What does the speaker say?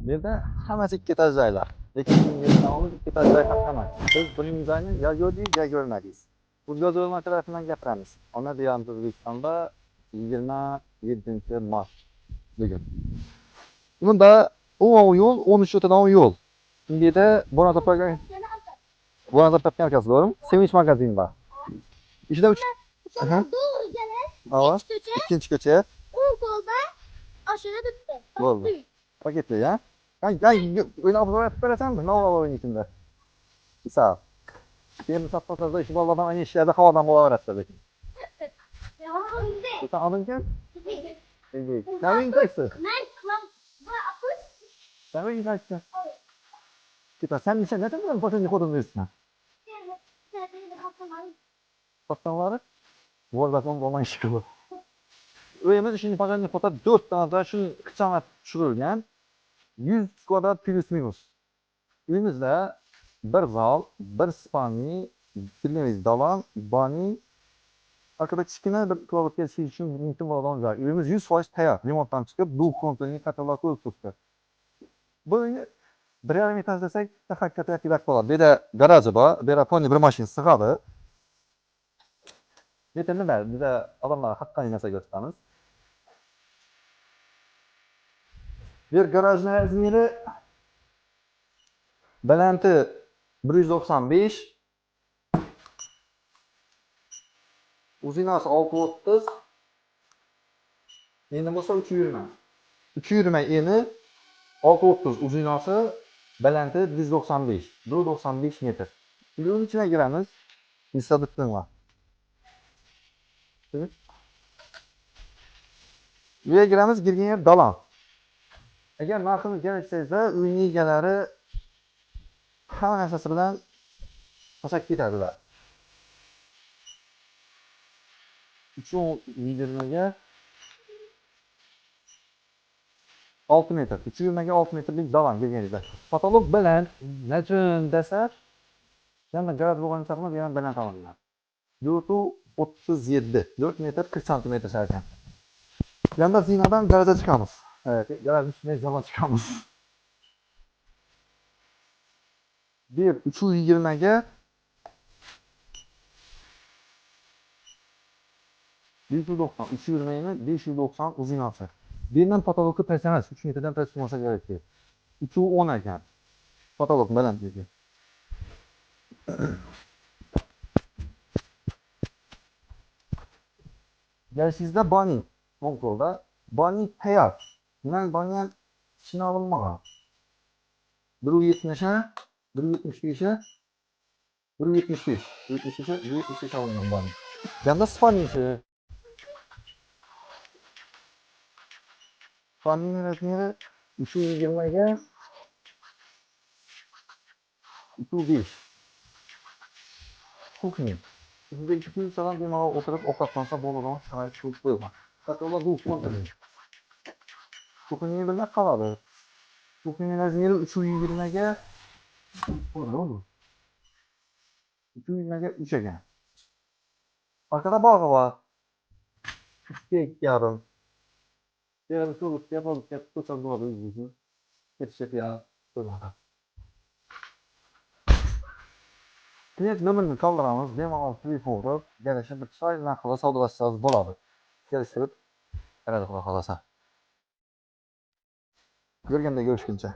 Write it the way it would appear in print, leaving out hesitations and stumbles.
Bu yerda hammasi ikki etajlar. Lekin yo'limiz ikki etajlar ham emas. Biz buning joyini ya ko'rdik, ya ko'rmadik. Bu yozuvchi tarafidan gapiramiz. Ona deyamiz O'zbekistonda 27 mart bugun. Bunda u yo'l 13 o'tadan yo'l. Shundayda Bonazar topgan doğru mu? Sevinç magazin var. İşte üç. Aha. Doğru gelen. Hava. İkinci köşeye. O kolda aşağıya düştü. Oldu. Paketli ya. Ben öyle abla versen mi? Ne olur oyun içinde? Sağ ol. Benim satmasında işi vallahi aynı işlerde havadan bola öğretmedik. Sen adın kim? Evet. Nereden kaçtın? Nereden kaçtın? Kita sen ne kadar fotoğrafını kodun üstüne? Fotoğrafları? Volgaton olman işi. Uyumuz şimdi pazarın fotoğrafı 4 tane daha şu kıçana düşürülgen 100 kvadrat plus minus. Uyumuzda bir zal, bir spani, bildiğiniz dalan, bani, arkada kichkina bir tuvalet kelishi uchun mumkin bo'ladigan joy. Uyimiz 100% tayyor. Remontdan chiqib, bu kompaniya katalog qilib turibdi. Buni 1,5 etaj desak, haqiqatda kerak bo'ladi. Bu yerda garaji bor, bu yerda ponni bir mashina sig'adi. Bu yerda nima? Bu yerda odamlar haqqoniy narsa ko'rsatamiz. Bir garajni razmeri balanti 195, uzinasi 630, eni bo'lsa 320. 320 eni, 630 uzinasi, balanti 195, 195 metr. Bunun içine giremiz. İstadıktın var. Evet. Buraya giremiz, girgen yer dalan. Eğer narxınız gerekseyse, uygun egalari hamma narsasi bilan tashlab ketadilar. 320 ga 6 metr. 320 ga 6 metrlik dalan girgenizda. Patolog bilan nechun desa, yana garaj bo'lgan chaqma yana bilan tomonlar. 437, 4 metr 40 santimetr ekan. Yanda zinadan garaja chiqamiz. Evet, garajın içine zaman çıkamiz. Bir 320 ga 590, 320 ni 590 uzinasi. Birinden patologga pes emas, 3 metrdan pes bo'lmasa kerak. 310 ekan. Patolog bilan dedi. Gelişinizde bani, Hongkong'da bani tayyor. Bundan bani içine alınmagan. 170'e, 175'e, 175, 175'e, 175 alıngan bani. Yanda Spaniyası. Spaniya'nın razmeri 320 ga 305. Kuchni. Sizda 200 salam bemalol o'tirib ovqatlansa bo'ladigan sharoit shu bo'lgan. Katalog bu ko'rdim. Kuchni bilan qoladi. Kuchni razmeri 320 ga 320 ga 3 ekan. Arkada bog'i bor. 2,5. Yana bir so'rib yapalım, to'sam bo'ladi o'zingizni. Ketishib ya. Klient nomerini qoldiramiz, bemalol telefon urib, kelishib bir choy narxida savdolashsangiz bo'ladi. Kelishtirib, beradi xudo xolasa. Ko'rganda ko'rishguncha.